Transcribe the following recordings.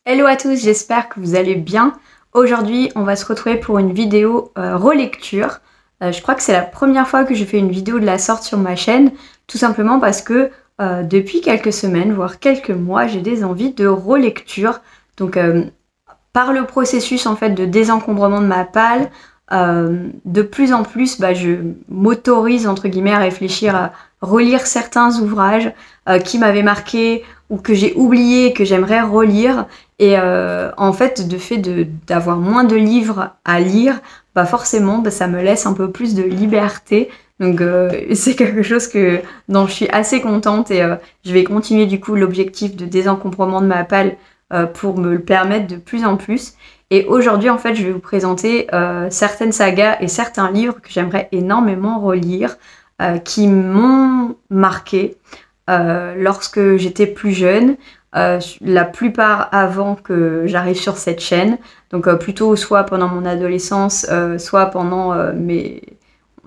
Hello à tous, j'espère que vous allez bien. Aujourd'hui, on va se retrouver pour une vidéo relecture. Je crois que c'est la première fois que je fais une vidéo de la sorte sur ma chaîne, tout simplement parce que depuis quelques semaines, voire quelques mois, j'ai des envies de relecture. Donc par le processus en fait de désencombrement de ma palle, de plus en plus, je m'autorise entre guillemets à réfléchir à relire certains ouvrages qui m'avaient marqué ou que j'ai oublié et que j'aimerais relire. Et en fait, d'avoir moins de livres à lire, forcément, ça me laisse un peu plus de liberté. Donc c'est quelque chose dont je suis assez contente et je vais continuer du coup l'objectif de désencombrement de ma palle pour me le permettre de plus en plus. Et aujourd'hui, en fait, je vais vous présenter certaines sagas et certains livres que j'aimerais énormément relire, qui m'ont marqué lorsque j'étais plus jeune, la plupart avant que j'arrive sur cette chaîne, donc plutôt soit pendant mon adolescence, soit pendant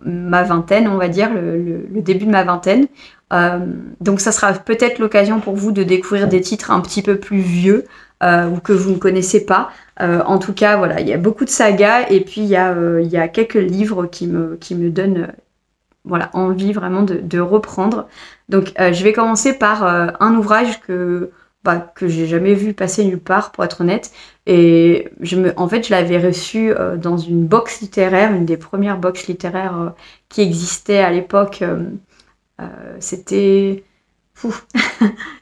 ma vingtaine, on va dire, le début de ma vingtaine. Donc ça sera peut-être l'occasion pour vous de découvrir des titres un petit peu plus vieux ou que vous ne connaissez pas. En tout cas, voilà, il y a beaucoup de sagas et puis il y a quelques livres qui me donnent envie vraiment de reprendre. Donc je vais commencer par un ouvrage que j'ai jamais vu passer nulle part, pour être honnête. Et en fait, je l'avais reçu dans une box littéraire, une des premières box littéraires qui existait à l'époque. C'était...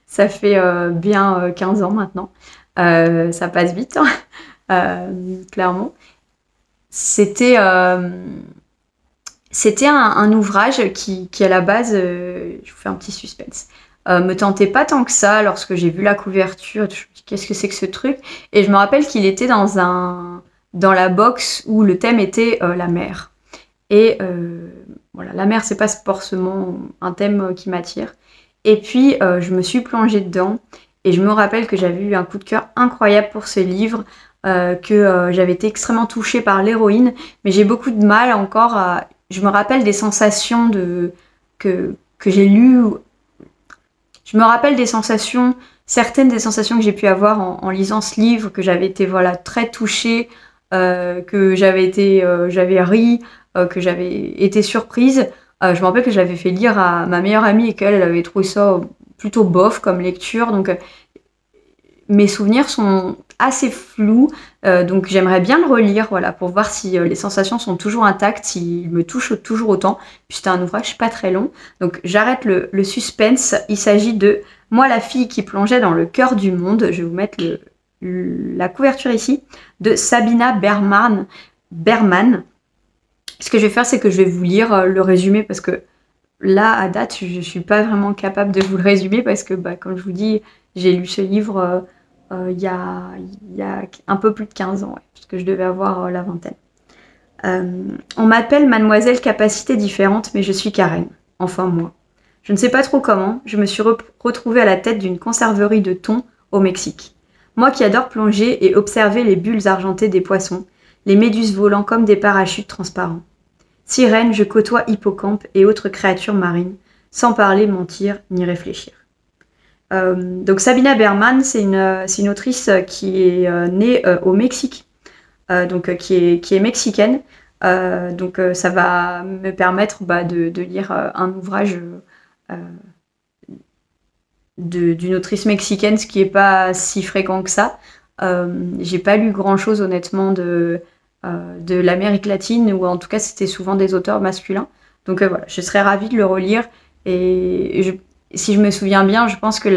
ça fait bien 15 ans maintenant. Ça passe vite, hein. Clairement. C'était un ouvrage qui à la base, je vous fais un petit suspense, me tentait pas tant que ça lorsque j'ai vu la couverture. Je me dis qu'est-ce que c'est que ce truc? Et je me rappelle qu'il était dans la box où le thème était la mer. Et voilà, la mer, c'est pas forcément un thème qui m'attire. Et puis je me suis plongée dedans et je me rappelle que j'avais eu un coup de cœur incroyable pour ce livre, que j'avais été extrêmement touchée par l'héroïne, mais j'ai beaucoup de mal encore à... Je me rappelle des sensations que j'ai lues. Je me rappelle certaines des sensations que j'ai pu avoir en lisant ce livre, que j'avais été très touchée, que j'avais ri, que j'avais été surprise. Je me rappelle que je l'avais fait lire à ma meilleure amie et qu'elle avait trouvé ça plutôt bof comme lecture. Donc mes souvenirs sont assez flous, donc j'aimerais bien le relire, pour voir si les sensations sont toujours intactes, s'il me touche toujours autant. Puis c'était un ouvrage pas très long, donc j'arrête le suspense. Il s'agit de Moi la fille qui plongeait dans le cœur du monde. Je vais vous mettre la couverture ici, de Sabina Berman. Ce que je vais faire, c'est que je vais vous lire le résumé, parce que là, à date, je suis pas vraiment capable de vous le résumer, parce que, comme je vous dis, j'ai lu ce livre il y a un peu plus de 15 ans, parce que je devais avoir la vingtaine. On m'appelle Mademoiselle Capacité Différente, mais je suis Karen. Enfin moi. Je ne sais pas trop comment, je me suis retrouvée à la tête d'une conserverie de thon au Mexique. Moi qui adore plonger et observer les bulles argentées des poissons, les méduses volant comme des parachutes transparents. Sirène, je côtoie hippocampes et autres créatures marines, sans parler, mentir, ni réfléchir. Donc Sabina Berman, c'est une autrice qui est née au Mexique, qui est mexicaine. Donc ça va me permettre de lire un ouvrage d'une autrice mexicaine, ce qui n'est pas si fréquent que ça. J'ai pas lu grand chose honnêtement de l'Amérique latine, ou en tout cas c'était souvent des auteurs masculins. Donc voilà, je serais ravie de le relire. Et si je me souviens bien, je pense que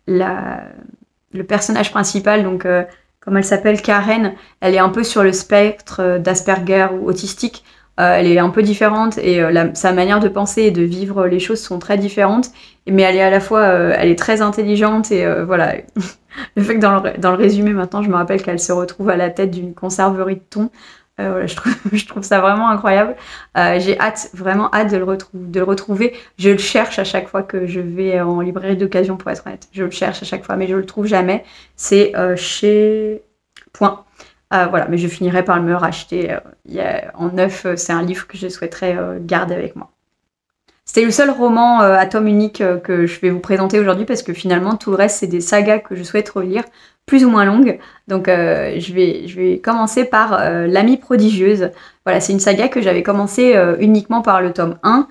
le personnage principal, donc comme elle s'appelle Karen, elle est un peu sur le spectre d'Asperger ou autistique. Elle est un peu différente et sa manière de penser et de vivre les choses sont très différentes. Mais elle est à la fois, elle est très intelligente et voilà. Le fait que dans le résumé maintenant, je me rappelle qu'elle se retrouve à la tête d'une conserverie de thon. Je trouve ça vraiment incroyable. J'ai vraiment hâte de le retrouver. Je le cherche à chaque fois que je vais en librairie d'occasion, pour être honnête. Je le cherche à chaque fois, mais je le trouve jamais. C'est chez Point. Mais je finirai par me racheter en neuf. C'est un livre que je souhaiterais garder avec moi. C'était le seul roman à tome unique que je vais vous présenter aujourd'hui, parce que finalement tout le reste c'est des sagas que je souhaite relire. plus ou moins longue. Donc je vais commencer par L'Amie prodigieuse. Voilà, c'est une saga que j'avais commencé uniquement par le tome 1.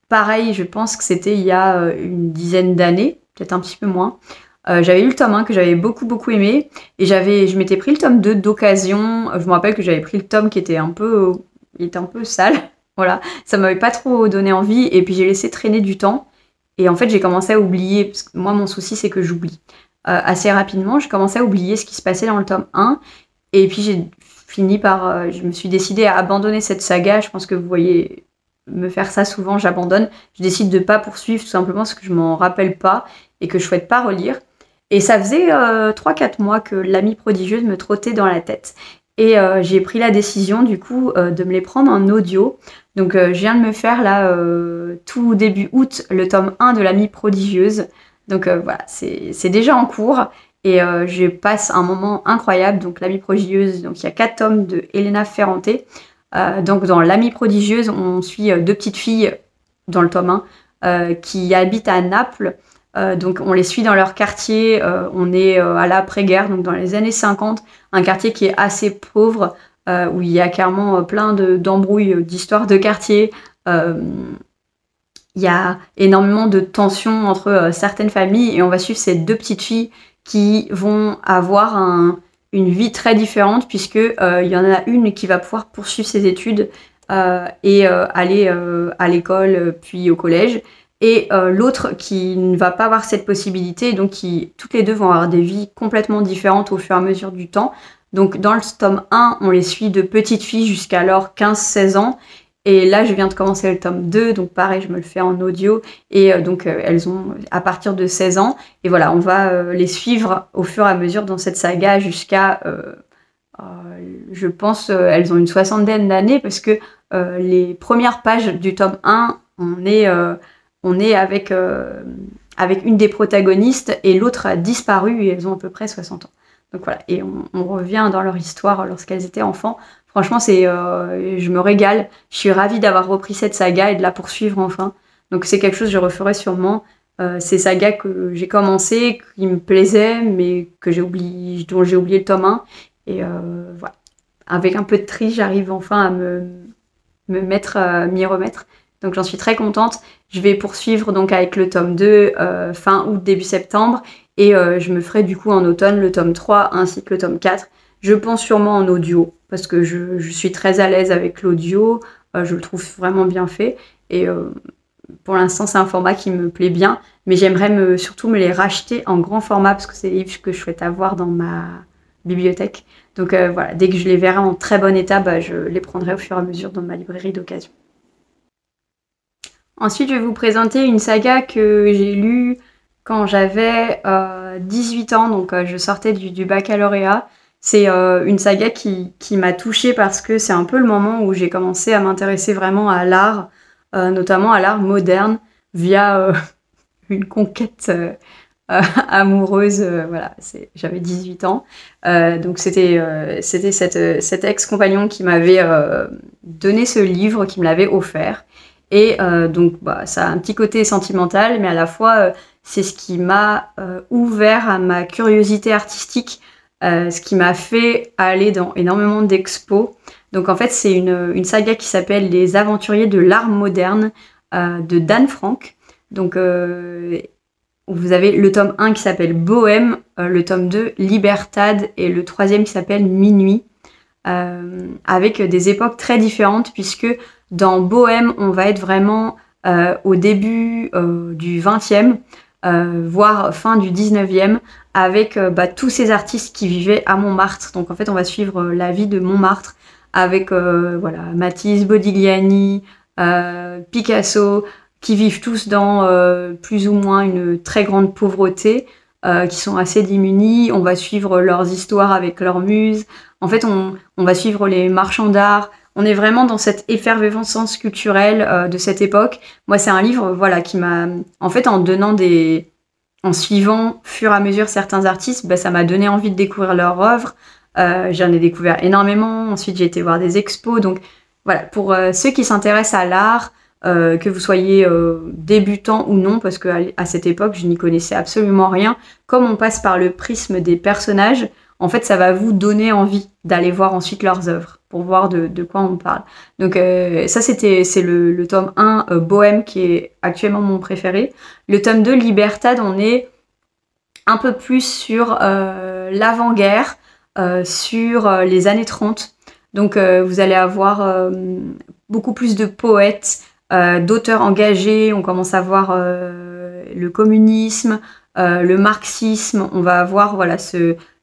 Pareil, je pense que c'était il y a une dizaine d'années, peut-être un petit peu moins. J'avais eu le tome 1 que j'avais beaucoup aimé et je m'étais pris le tome 2 d'occasion. Je me rappelle que j'avais pris le tome qui était il était un peu sale. Voilà, ça m'avait pas trop donné envie et puis j'ai laissé traîner du temps et en fait j'ai commencé à oublier, parce que moi mon souci c'est que j'oublie. Assez rapidement, j'ai commencé à oublier ce qui se passait dans le tome 1 et puis j'ai fini par... je me suis décidée à abandonner cette saga. Je pense que vous voyez me faire ça souvent, j'abandonne. Je décide de pas poursuivre tout simplement parce que je m'en rappelle pas et que je souhaite pas relire. Et ça faisait 3-4 mois que L'Amie prodigieuse me trottait dans la tête. Et j'ai pris la décision du coup de me les prendre en audio. Donc je viens de me faire là tout début août le tome 1 de L'Amie prodigieuse. Donc voilà, c'est déjà en cours et je passe un moment incroyable. Donc L'Amie prodigieuse, donc il y a 4 tomes de Elena Ferrante. Donc dans L'Amie prodigieuse, on suit 2 petites filles dans le tome 1 qui habitent à Naples. Donc on les suit dans leur quartier, on est à l'après-guerre, donc dans les années 50, un quartier qui est assez pauvre, où il y a clairement plein d'embrouilles, d'histoires de quartier. Il y a énormément de tensions entre certaines familles et on va suivre ces 2 petites filles qui vont avoir une vie très différente puisque il y en a une qui va pouvoir poursuivre ses études et aller à l'école puis au collège. Et l'autre qui ne va pas avoir cette possibilité, donc toutes les deux vont avoir des vies complètement différentes au fur et à mesure du temps. Donc dans le tome 1, on les suit de petites filles jusqu'à alors 15-16 ans. Et là, je viens de commencer le tome 2, donc pareil, je me le fais en audio. Et donc elles ont à partir de 16 ans. Et voilà, on va les suivre au fur et à mesure dans cette saga jusqu'à, je pense, elles ont une 60aine d'années parce que les premières pages du tome 1, on est avec une des protagonistes et l'autre a disparu et elles ont à peu près 60 ans. Donc voilà, et on revient dans leur histoire lorsqu'elles étaient enfants. Franchement, je me régale. Je suis ravie d'avoir repris cette saga et de la poursuivre enfin. Donc c'est quelque chose que je referai sûrement. Ces sagas que j'ai commencé, qui me plaisaient, mais dont j'ai oublié le tome 1. Et voilà, avec un peu de tri, j'arrive enfin à m'y remettre. Donc j'en suis très contente. Je vais poursuivre donc avec le tome 2 fin août, début septembre. Et je me ferai du coup en automne le tome 3 ainsi que le tome 4. Je pense sûrement en audio parce que je suis très à l'aise avec l'audio. Je le trouve vraiment bien fait. Et pour l'instant, c'est un format qui me plaît bien. Mais j'aimerais surtout me les racheter en grand format parce que c'est des livres que je souhaite avoir dans ma bibliothèque. Donc voilà, dès que je les verrai en très bon état, je les prendrai au fur et à mesure dans ma librairie d'occasion. Ensuite, je vais vous présenter une saga que j'ai lue quand j'avais 18 ans, donc je sortais du baccalauréat. C'est une saga qui m'a touchée parce que c'est un peu le moment où j'ai commencé à m'intéresser vraiment à l'art, notamment à l'art moderne, via une conquête amoureuse. Voilà, j'avais 18 ans. Donc c'était cet ex-compagnon qui m'avait donné ce livre, qui me l'avait offert. Et donc ça a un petit côté sentimental, mais à la fois c'est ce qui m'a ouvert à ma curiosité artistique, ce qui m'a fait aller dans énormément d'expos. Donc en fait c'est une saga qui s'appelle Les Aventuriers de l'art moderne de Dan Frank. Donc vous avez le tome 1 qui s'appelle Bohème, le tome 2 Libertad et le 3e qui s'appelle Minuit, avec des époques très différentes puisque dans Bohème, on va être vraiment au début du 20e, voire fin du 19e, avec tous ces artistes qui vivaient à Montmartre. Donc en fait, on va suivre la vie de Montmartre avec Matisse, Bodigliani, Picasso, qui vivent tous dans plus ou moins une très grande pauvreté, qui sont assez démunis. On va suivre leurs histoires avec leurs muses. En fait, on va suivre les marchands d'art. On est vraiment dans cette effervescence culturelle de cette époque. Moi, c'est un livre qui m'a... En fait, en suivant fur et à mesure certains artistes, ça m'a donné envie de découvrir leur œuvre. J'en ai découvert énormément. Ensuite, j'ai été voir des expos. Donc, voilà, pour ceux qui s'intéressent à l'art, que vous soyez débutant ou non, parce qu'à cette époque, je n'y connaissais absolument rien. Comme on passe par le prisme des personnages, en fait, ça va vous donner envie d'aller voir ensuite leurs œuvres, pour voir de quoi on parle. Donc ça, c'est le tome 1, Bohème, qui est actuellement mon préféré. Le tome 2, Libertad, on est un peu plus sur l'avant-guerre, sur les années 30. Donc vous allez avoir beaucoup plus de poètes, d'auteurs engagés. On commence à voir le communisme, le marxisme. On va avoir voilà,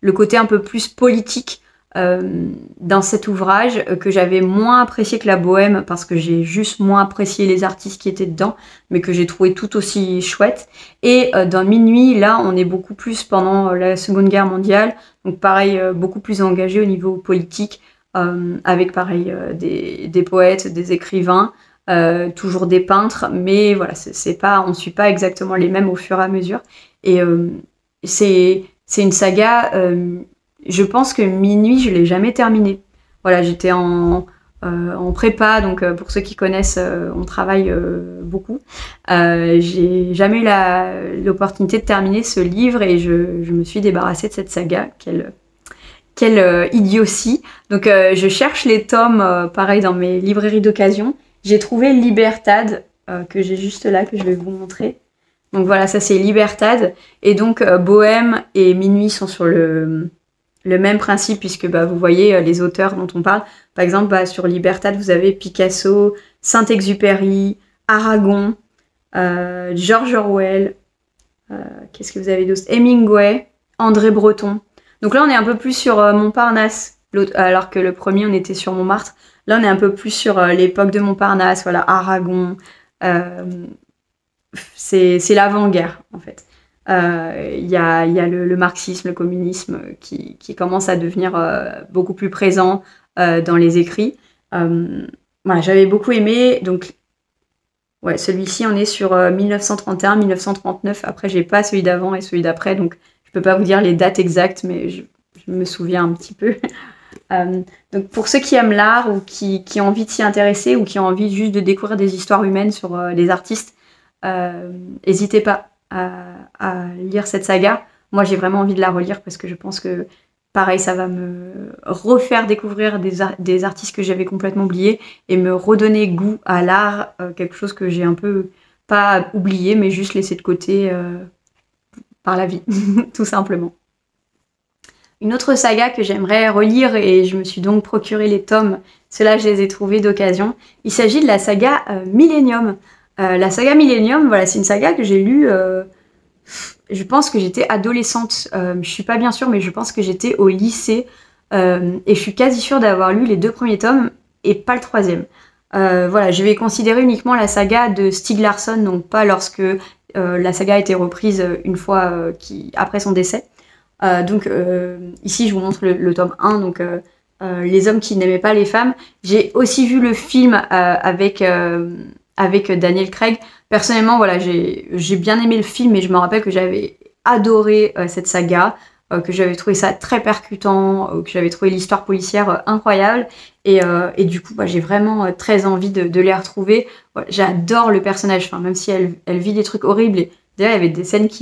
le côté un peu plus politique dans cet ouvrage que j'avais moins apprécié que la Bohème parce que j'ai juste moins apprécié les artistes qui étaient dedans, mais que j'ai trouvé tout aussi chouette. Et dans Minuit, là, on est beaucoup plus pendant la Seconde Guerre mondiale, donc pareil, beaucoup plus engagé au niveau politique, avec pareil des poètes, des écrivains, toujours des peintres, mais voilà, on ne suit pas exactement les mêmes au fur et à mesure. Et c'est une saga. Je pense que Minuit, je l'ai jamais terminé. Voilà, j'étais en prépa, donc pour ceux qui connaissent, on travaille beaucoup. J'ai jamais eu l'opportunité de terminer ce livre et je me suis débarrassée de cette saga. Quelle idiotie. Donc je cherche les tomes, pareil, dans mes librairies d'occasion. J'ai trouvé Libertad, que j'ai juste là, que je vais vous montrer. Donc voilà, ça c'est Libertad. Et donc Bohème et Minuit sont sur le même principe, puisque vous voyez les auteurs dont on parle. Par exemple, sur Libertad, vous avez Picasso, Saint-Exupéry, Aragon, George Orwell, qu'est-ce que vous avez d'autre? Hemingway, André Breton. Donc là, on est un peu plus sur Montparnasse, alors que le premier, on était sur Montmartre. Là, on est un peu plus sur l'époque de Montparnasse, voilà, Aragon. C'est l'avant-guerre, en fait. Il y a le marxisme, le communisme qui commence à devenir beaucoup plus présent dans les écrits. Voilà, j'avais beaucoup aimé. Donc, ouais, celui-ci, on est sur 1931, 1939. Après, j'ai pas celui d'avant et celui d'après, donc je peux pas vous dire les dates exactes, mais je me souviens un petit peu. Donc, pour ceux qui aiment l'art ou qui ont envie de s'y intéresser ou qui ont envie juste de découvrir des histoires humaines sur les artistes, n'hésitez pas à lire cette saga. Moi, j'ai vraiment envie de la relire parce que je pense que, pareil, ça va me refaire découvrir des artistes que j'avais complètement oubliés et me redonner goût à l'art, quelque chose que j'ai un peu, pas oublié, mais juste laissé de côté par la vie, tout simplement. Une autre saga que j'aimerais relire, et je me suis donc procuré les tomes, ceux-là je les ai trouvés d'occasion, il s'agit de la saga Millennium. La saga Millennium, voilà, c'est une saga que j'ai lue, je pense que j'étais adolescente, je suis pas bien sûre, mais je pense que j'étais au lycée, et je suis quasi sûre d'avoir lu les 2 premiers tomes, et pas le 3e. Voilà, je vais considérer uniquement la saga de Stieg Larsson, donc pas lorsque la saga a été reprise une fois après son décès. Donc ici je vous montre le tome 1, donc les hommes qui n'aimaient pas les femmes. J'ai aussi vu le film avec Daniel Craig. Personnellement, voilà, j'ai bien aimé le film, et je me rappelle que j'avais adoré cette saga, que j'avais trouvé ça très percutant, que j'avais trouvé l'histoire policière incroyable, et du coup, j'ai vraiment très envie de les retrouver. Voilà, j'adore le personnage, enfin, même si elle vit des trucs horribles. Et d'ailleurs, il y avait des scènes que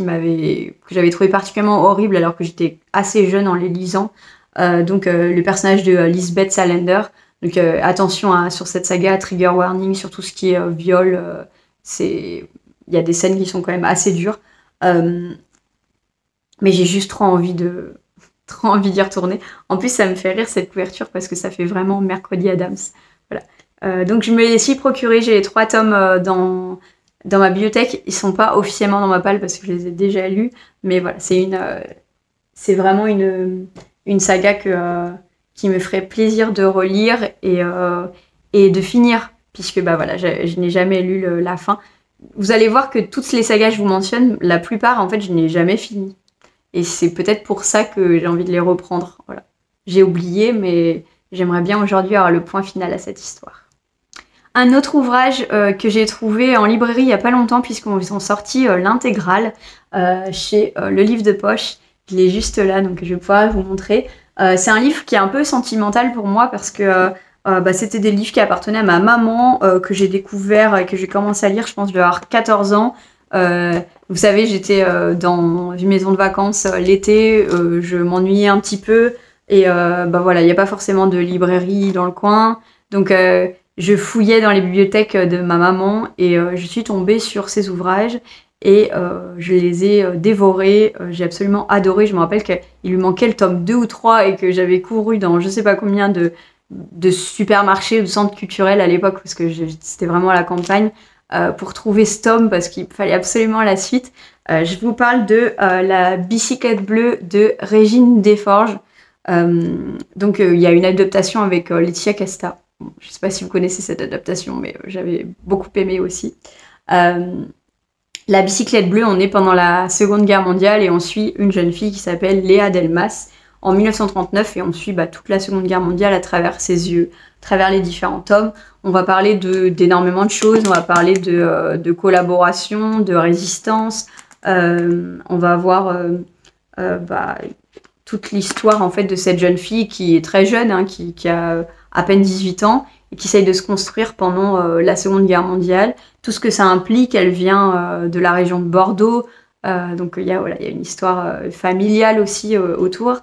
j'avais trouvé particulièrement horribles alors que j'étais assez jeune en les lisant. Donc, le personnage de Lisbeth Salander. Donc, attention sur cette saga, trigger warning sur tout ce qui est viol. Il y a des scènes qui sont quand même assez dures. Mais j'ai juste trop envie d'y retourner. En plus, ça me fait rire cette couverture parce que ça fait vraiment Mercredi Adams. Voilà. Donc, je me les suis procuré. J'ai les 3 tomes dans ma bibliothèque. Ils sont pas officiellement dans ma palle parce que je les ai déjà lus. Mais voilà, c'est vraiment une saga qui me ferait plaisir de relire et de finir. Puisque voilà, je n'ai jamais lu la fin. Vous allez voir que toutes les sagas que je vous mentionne, la plupart, en fait, je n'ai jamais fini. Et c'est peut-être pour ça que j'ai envie de les reprendre. Voilà. J'ai oublié, mais j'aimerais bien aujourd'hui avoir le point final à cette histoire. Un autre ouvrage que j'ai trouvé en librairie il n'y a pas longtemps, puisqu'ils ont sorti l'intégrale chez Le Livre de Poche. Je l'ai juste là, donc je vais pouvoir vous montrer. C'est un livre qui est un peu sentimental pour moi parce que C'était des livres qui appartenaient à ma maman, que j'ai découvert et que j'ai commencé à lire, je pense que je devais avoir 14 ans. Vous savez, j'étais dans une maison de vacances l'été, je m'ennuyais un petit peu et voilà, il n'y a pas forcément de librairie dans le coin, donc je fouillais dans les bibliothèques de ma maman et je suis tombée sur ces ouvrages et je les ai dévorés, j'ai absolument adoré. Je me rappelle qu'il lui manquait le tome 2 ou 3 et que j'avais couru dans je sais pas combien de supermarchés ou de centres culturels à l'époque parce que c'était vraiment à la campagne pour trouver ce tome parce qu'il fallait absolument la suite. Je vous parle de La bicyclette bleue de Régine Desforges. Il y a une adaptation avec Laetitia Casta. Bon, je ne sais pas si vous connaissez cette adaptation, mais j'avais beaucoup aimé aussi. La bicyclette bleue, on est pendant la Seconde Guerre mondiale et on suit une jeune fille qui s'appelle Léa Delmas en 1939 et on suit toute la Seconde Guerre mondiale à travers ses yeux, à travers les différents tomes. On va parler d'énormément de choses, on va parler de collaboration, de résistance, on va voir toute l'histoire en fait de cette jeune fille qui est très jeune, hein, qui a à peine 18 ans et qui essaye de se construire pendant la Seconde Guerre mondiale. Tout ce que ça implique, elle vient de la région de Bordeaux, il y a une histoire familiale aussi autour.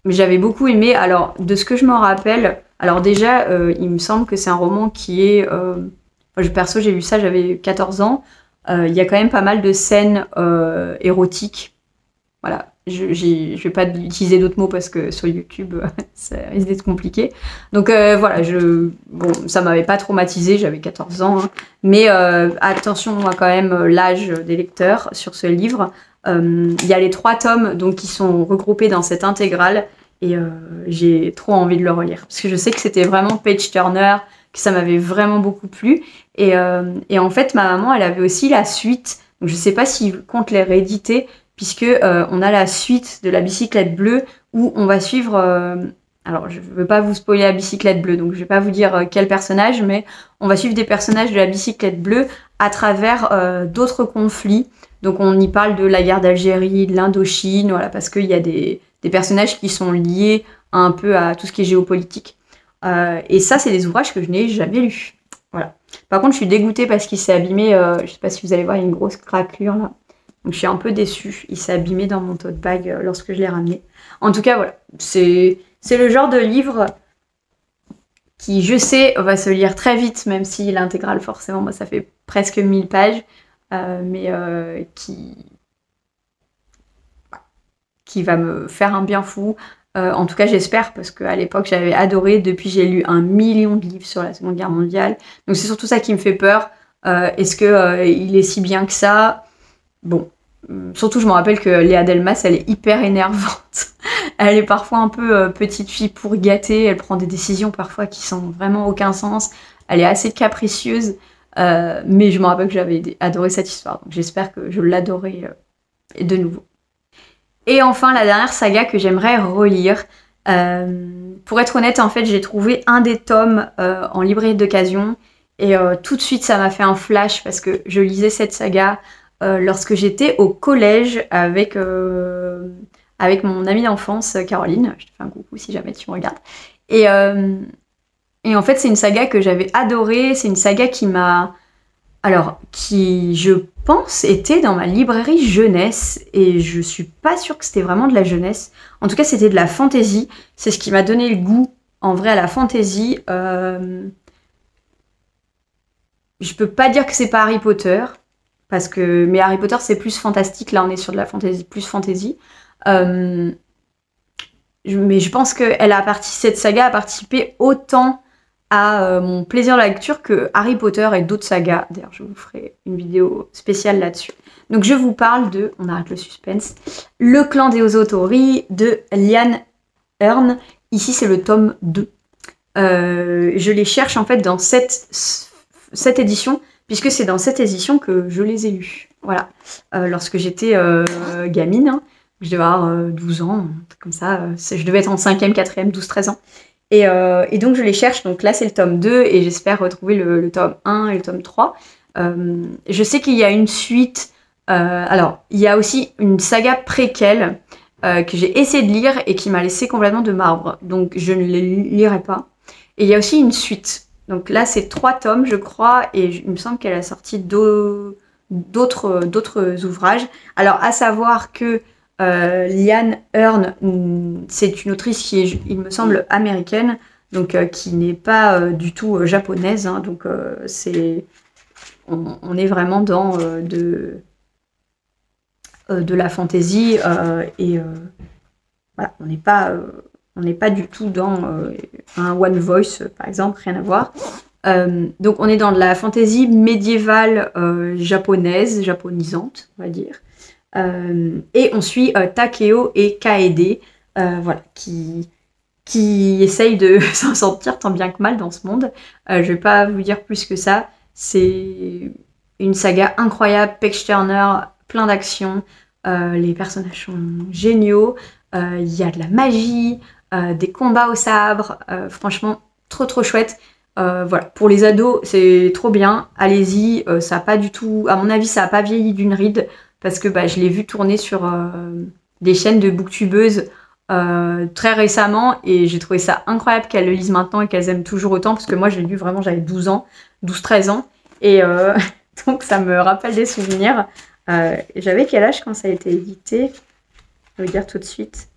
Mais j'avais beaucoup aimé, alors de ce que je me rappelle, alors déjà il me semble que c'est un roman qui est, perso j'ai lu ça, j'avais 14 ans, il y a quand même pas mal de scènes érotiques, voilà. Je vais pas utiliser d'autres mots parce que sur YouTube ça risque d'être compliqué. Donc ça m'avait pas traumatisé, j'avais 14 ans, hein. Mais attention à quand même l'âge des lecteurs sur ce livre. Il y a les 3 tomes donc, qui sont regroupés dans cette intégrale et j'ai trop envie de le relire parce que je sais que c'était vraiment page turner, que ça m'avait vraiment beaucoup plu et en fait ma maman elle avait aussi la suite, donc je sais pas s'ils comptent les rééditer puisque on a la suite de La bicyclette bleue où on va suivre alors je veux pas vous spoiler La bicyclette bleue, donc je vais pas vous dire quel personnage, mais on va suivre des personnages de La bicyclette bleue à travers d'autres conflits. Donc on y parle de la guerre d'Algérie, de l'Indochine, voilà, parce qu'il y a des personnages qui sont liés un peu à tout ce qui est géopolitique. Et ça, c'est des ouvrages que je n'ai jamais lus. Voilà. Par contre, je suis dégoûtée parce qu'il s'est abîmé, je sais pas si vous allez voir, il y a une grosse craquelure là. Donc je suis un peu déçue, il s'est abîmé dans mon tote bag lorsque je l'ai ramené. En tout cas, voilà, c'est le genre de livre qui, je sais, va se lire très vite, même si l'intégrale, forcément, moi, ça fait presque 1000 pages. Qui va me faire un bien fou. En tout cas, j'espère, parce qu'à l'époque, j'avais adoré. Depuis, j'ai lu 1 million de livres sur la Seconde Guerre mondiale. Donc, c'est surtout ça qui me fait peur. Est-ce qu'il est si bien que ça? Bon. Surtout, je me rappelle que Léa Delmas, elle est hyper énervante. Elle est parfois un peu petite fille pour gâter. Elle prend des décisions parfois qui sont vraiment aucun sens. Elle est assez capricieuse. Mais je me rappelle que j'avais adoré cette histoire. Donc j'espère que je l'adorerai de nouveau. Et enfin, la dernière saga que j'aimerais relire. Pour être honnête, en fait, j'ai trouvé un des tomes en librairie d'occasion. Et tout de suite, ça m'a fait un flash parce que je lisais cette saga lorsque j'étais au collège avec mon amie d'enfance, Caroline. Je te fais un coucou si jamais tu me regardes. Et en fait, c'est une saga que j'avais adorée. C'est une saga qui je pense, était dans ma librairie jeunesse. Et je suis pas sûre que c'était vraiment de la jeunesse. En tout cas, c'était de la fantasy. C'est ce qui m'a donné le goût, en vrai, à la fantasy. Je peux pas dire que c'est pas Harry Potter. Mais Harry Potter, c'est plus fantastique. Là, on est sur de la fantasy, plus fantasy. Mais je pense que cette saga a participé autant à mon plaisir de la lecture que Harry Potter et d'autres sagas. D'ailleurs, je vous ferai une vidéo spéciale là-dessus. Donc, je vous parle on arrête le suspense, Le clan des Autori de Liane Hearn. Ici, c'est le tome 2. Je les cherche en fait dans cette édition, puisque c'est dans cette édition que je les ai lus. Voilà. Lorsque j'étais gamine, hein, je devais avoir 12 ans, comme ça. Je devais être en 5e, 4e, 12, 13 ans. Et donc, je les cherche. Donc là, c'est le tome 2 et j'espère retrouver le tome 1 et le tome 3. Je sais qu'il y a une suite. Alors, il y a aussi une saga préquelle que j'ai essayé de lire et qui m'a laissé complètement de marbre. Donc, je ne les lirai pas. Et il y a aussi une suite. Donc là, c'est 3 tomes, je crois, et il me semble qu'elle a sorti d'autres ouvrages. Alors, à savoir que Liane Hearn, c'est une autrice qui est, il me semble, américaine, donc qui n'est pas du tout japonaise. Hein, donc, on est vraiment dans de la fantasy et voilà, on n'est pas du tout dans un One Voice, par exemple, rien à voir. Donc on est dans de la fantaisie médiévale japonisante, on va dire. Et on suit Takeo et Kaede, voilà, qui essayent de s'en sortir tant bien que mal dans ce monde. Je vais pas vous dire plus que ça. C'est une saga incroyable, page turner, plein d'actions. Les personnages sont géniaux. Il y a de la magie, des combats au sabre. Franchement, trop chouette. Voilà, pour les ados, c'est trop bien. Allez-y, ça a pas du tout, à mon avis, ça a pas vieilli d'une ride parce que je l'ai vu tourner sur des chaînes de booktubeuses très récemment et j'ai trouvé ça incroyable qu'elles le lisent maintenant et qu'elles aiment toujours autant parce que moi, je l'ai lu vraiment, j'avais 12-13 ans et donc ça me rappelle des souvenirs. J'avais quel âge quand ça a été édité? Je vais vous dire tout de suite.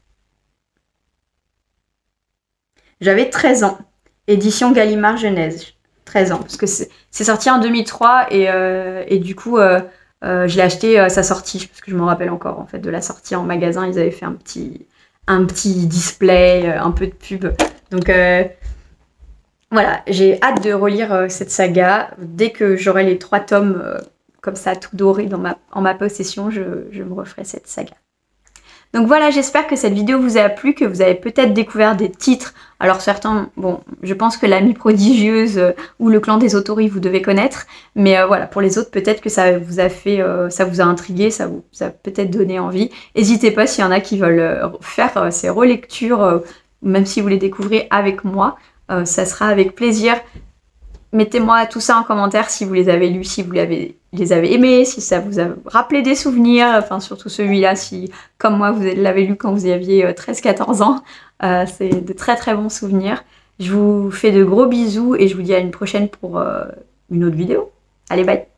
J'avais 13 ans. Édition Gallimard Genèse. 13 ans. Parce que c'est sorti en 2003 et du coup, je l'ai acheté à sa sortie. Parce que je me rappelle encore en fait de la sortie en magasin. Ils avaient fait un petit display, un peu de pub. Donc voilà, j'ai hâte de relire cette saga. Dès que j'aurai les 3 tomes comme ça tout dorés en ma possession, je me referai cette saga. Donc voilà, j'espère que cette vidéo vous a plu, que vous avez peut-être découvert des titres. Alors certains, bon, je pense que l'Amie prodigieuse ou le Clan des Otori, vous devez connaître. Mais voilà, pour les autres, peut-être que ça vous a fait, ça vous a intrigué, ça vous a peut-être donné envie. N'hésitez pas s'il y en a qui veulent faire ces relectures, même si vous les découvrez avec moi, ça sera avec plaisir. Mettez-moi tout ça en commentaire si vous les avez lus, si vous les avez aimés, si ça vous a rappelé des souvenirs, enfin surtout celui-là, si comme moi vous l'avez lu quand vous aviez 13-14 ans, c'est de très bons souvenirs. Je vous fais de gros bisous et je vous dis à une prochaine pour une autre vidéo. Allez, bye!